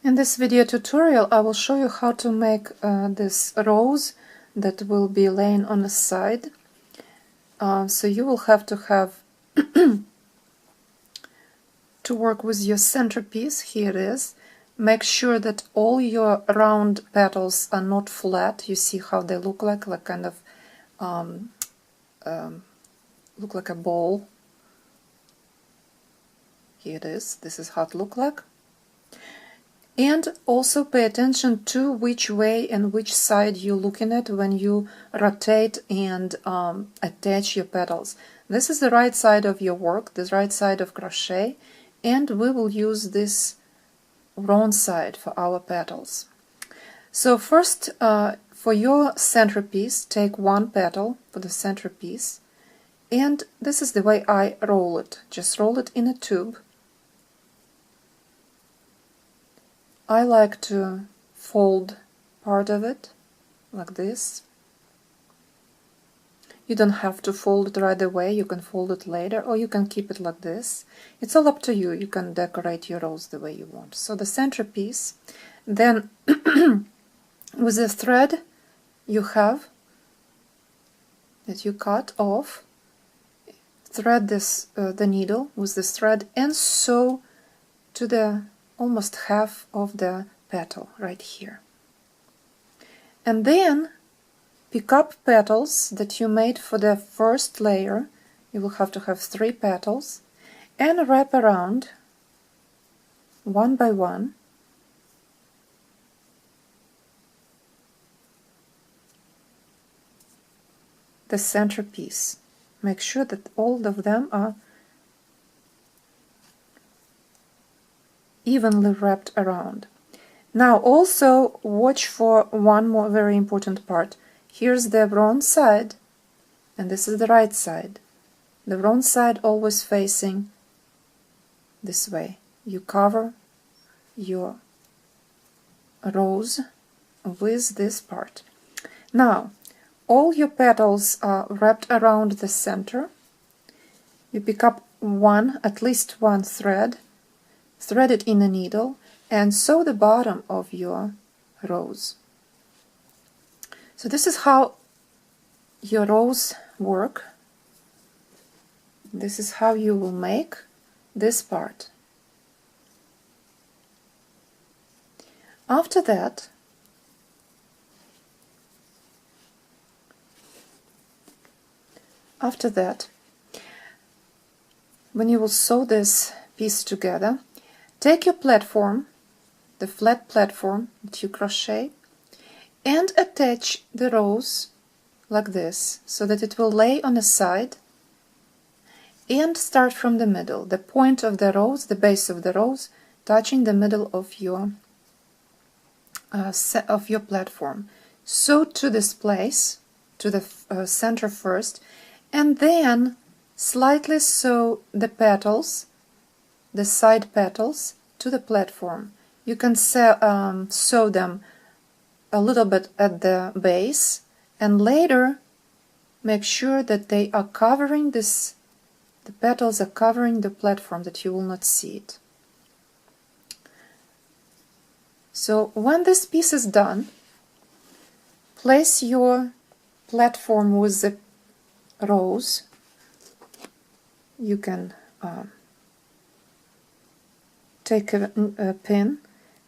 In this video tutorial I will show you how to make this rose that will be laying on the side. So you will have to work with your centerpiece. Here it is. Make sure that all your round petals are not flat. You see how they look like kind of look like a ball. Here it is. This is how it looks like. And also pay attention to which way and which side you're looking at when you rotate and attach your petals. This is the right side of your work, the right side of crochet, and we will use this wrong side for our petals. So first, for your centerpiece, take one petal for the centerpiece, and this is the way I roll it. Just roll it in a tube. I like to fold part of it like this. You don't have to fold it right away, you can fold it later, or you can keep it like this. It's all up to you. You can decorate your rose the way you want. So the centerpiece, then with the thread you have that you cut off, thread this the needle with this thread and sew to the almost half of the petal right here. And then pick up petals that you made for the first layer. You will have to have 3 petals, and wrap around one by one the centerpiece. Make sure that all of them are evenly wrapped around. Now also watch for one more very important part. Here's the wrong side and this is the right side. The wrong side always facing this way. You cover your rose with this part. Now all your petals are wrapped around the center. You pick up at least one thread, thread it in a needle, and sew the bottom of your rose. So this is how your rose work. This is how you will make this part. After that, when you will sew this piece together, take your platform, the flat platform that you crochet, and attach the rose like this, so that it will lay on the side, and start from the middle. The point of the rose, the base of the rose, touching the middle of your platform. Sew to this place, to the center first, and then slightly sew the petals, the side petals, to the platform. You can sew them a little bit at the base, and later make sure that they are covering this, the petals are covering the platform, that you will not see it. So when this piece is done, place your platform with the rose. You can take a pin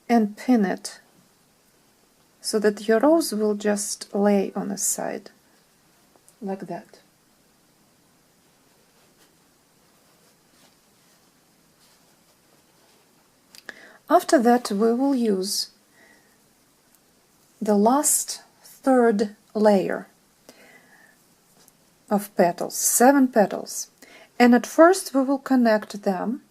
and pin it so that your rose will just lay on the side like that. After that, we will use the last third layer of petals, 7 petals, and at first we will connect them,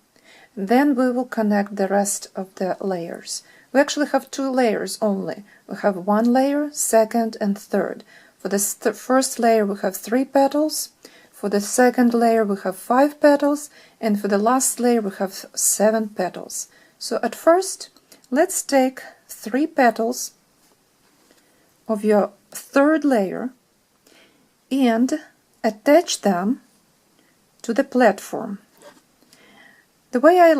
then we will connect the rest of the layers. We actually have 2 layers only. We have 1 layer, second and third. For the first layer we have 3 petals, for the second layer we have 5 petals, and for the last layer we have 7 petals. So at first, let's take 3 petals of your third layer and attach them to the platform. The way I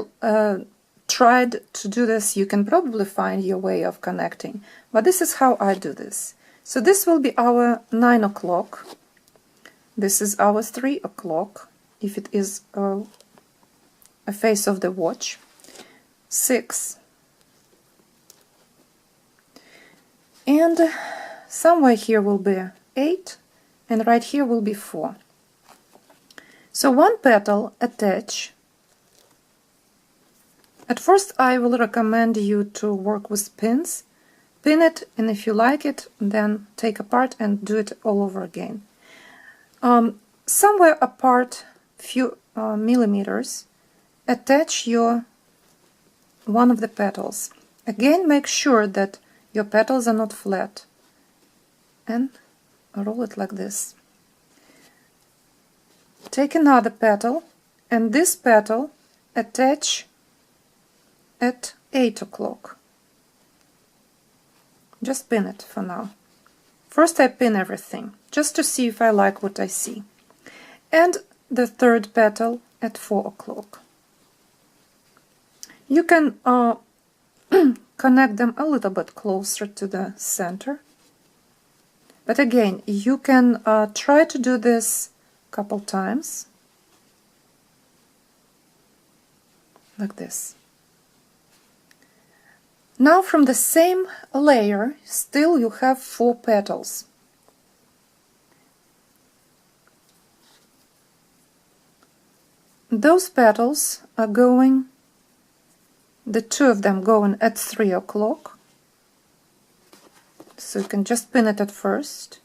tried to do this, you can probably find your way of connecting. But this is how I do this. So this will be our 9 o'clock. This is our 3 o'clock, if it is a face of the watch. 6. And somewhere here will be 8, and right here will be 4. So one petal attach. At first I will recommend you to work with pins. Pin it, and if you like it, then take apart and do it all over again. Somewhere apart, few millimeters, attach one of the petals. Again, make sure that your petals are not flat, and roll it like this. Take another petal, and this petal attach at 8 o'clock. Just pin it for now. First I pin everything, just to see if I like what I see. And the third petal at 4 o'clock. You can connect them a little bit closer to the center. But again, you can try to do this a couple times. Like this. Now from the same layer, still you have 4 petals. Those petals are going, the 2 of them going at 3 o'clock. So you can just pin it at first.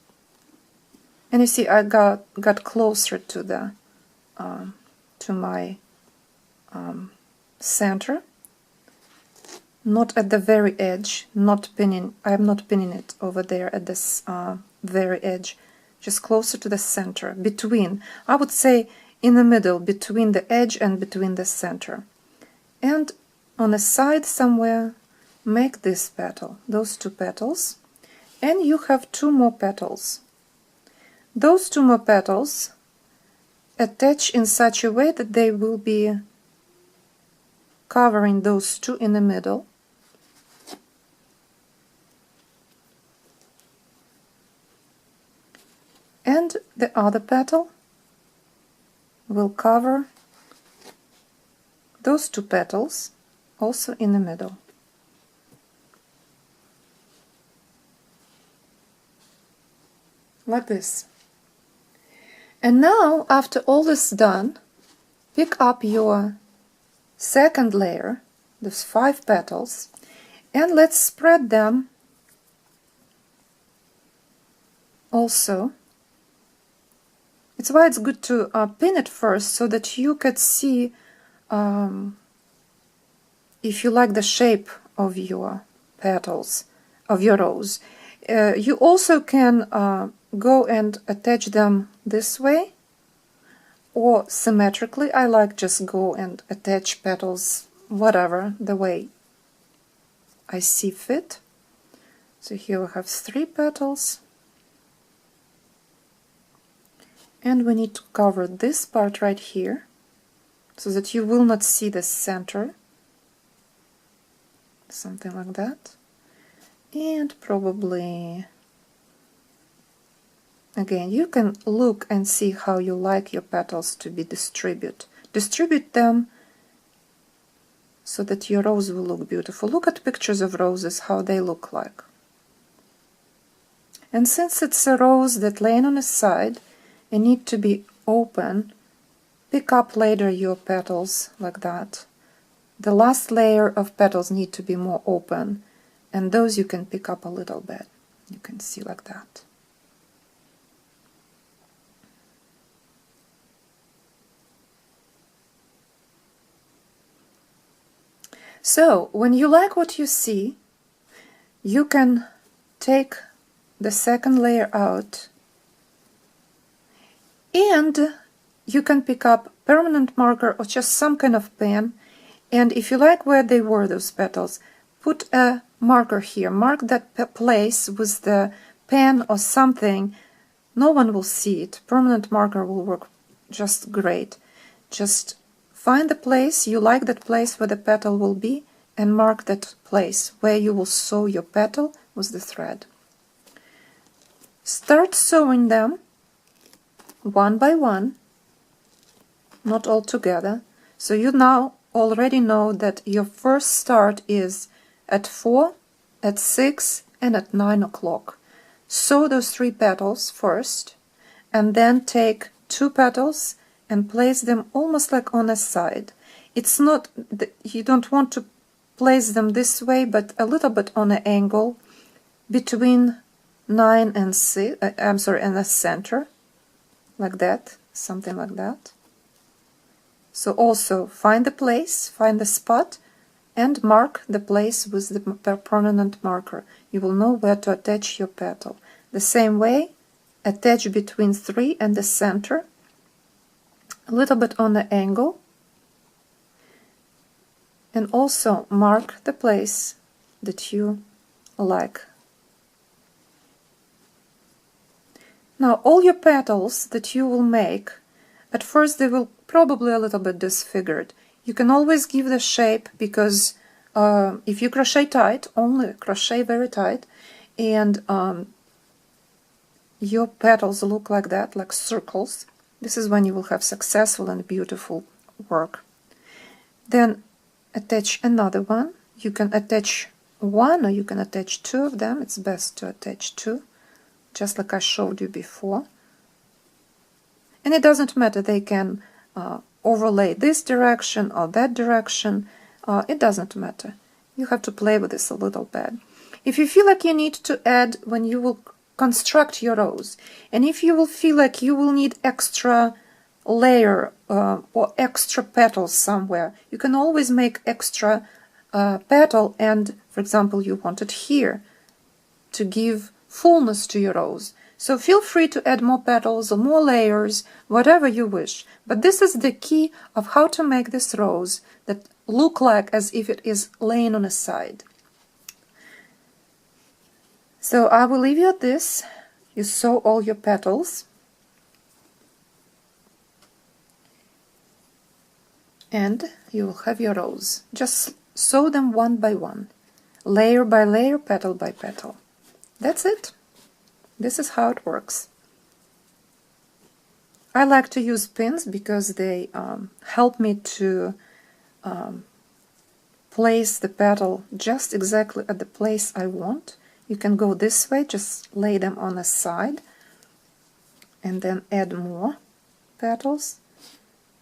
And you see I got closer to the to my center. Not at the very edge, not pinning, I'm not pinning it over there at this very edge, just closer to the center, between, I would say in the middle, between the edge and between the center. And on the side somewhere, make this petal, those 2 petals, and you have 2 more petals. Those 2 more petals attach in such a way that they will be covering those 2 in the middle. And the other petal will cover those 2 petals also in the middle. Like this. And now, after all this done, pick up your second layer, those 5 petals, and let's spread them also. It's why it's good to pin it first, so that you could see if you like the shape of your petals, of your rose. You also can go and attach them this way, or symmetrically. I like just go and attach petals, whatever, the way I see fit. So here we have 3 petals. And we need to cover this part right here, so that you will not see the center. Something like that. And probably, again, you can look and see how you like your petals to be distributed. Distribute them so that your rose will look beautiful. Look at pictures of roses, how they look like. And since it's a rose that laying on its side, it need to be open, pick up later your petals like that. The last layer of petals need to be more open, and those you can pick up a little bit. You can see like that. So, when you like what you see, you can take the second layer out, and you can pick up permanent marker or just some kind of pen, and if you like where they were, those petals, put a marker here, mark that place with the pen or something. No one will see it. Permanent marker will work just great. Just find the place you like, that place where the petal will be, and mark that place where you will sew your petal with the thread. Start sewing them one by one, not all together. So you now already know that your first start is at 4, at 6, and at 9 o'clock. Sew those 3 petals first, and then take 2 petals and place them almost like on a side. It's not, you don't want to place them this way, but a little bit on an angle between 9 and 6, and the center, like that, something like that. So also find the place, find the spot, and mark the place with the permanent marker. You will know where to attach your petal. The same way, attach between 3 and the center, a little bit on the angle, and also mark the place that you like. Now all your petals that you will make, at first they will probably a little bit disfigured. You can always give the shape, because if you crochet tight, only crochet very tight, and your petals look like that, like circles, this is when you will have successful and beautiful work. Then attach another one. You can attach 1 or you can attach 2 of them. It's best to attach 2, just like I showed you before. And it doesn't matter, they can overlay this direction or that direction. It doesn't matter. You have to play with this a little bit. If you feel like you need to add when you will construct your rose, and if you will feel like you will need extra layer or extra petals somewhere, you can always make extra petal, and for example you want it here to give fullness to your rose. So feel free to add more petals or more layers, whatever you wish. But this is the key of how to make this rose that look like as if it is laying on a side. So I will leave you at this. You sew all your petals. And you will have your rose. Just sew them one by one, layer by layer, petal by petal. That's it. This is how it works. I like to use pins because they help me to place the petal just exactly at the place I want. You can go this way, just lay them on a side and then add more petals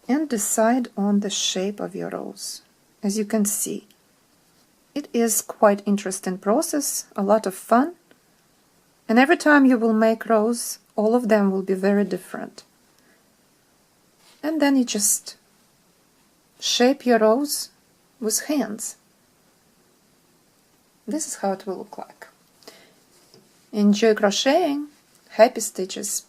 and decide on the shape of your rose. As you can see, it is quite interesting process, a lot of fun. And every time you will make rose, all of them will be very different. And then you just shape your rose with hands. This is how it will look like. Enjoy crocheting. Happy stitches!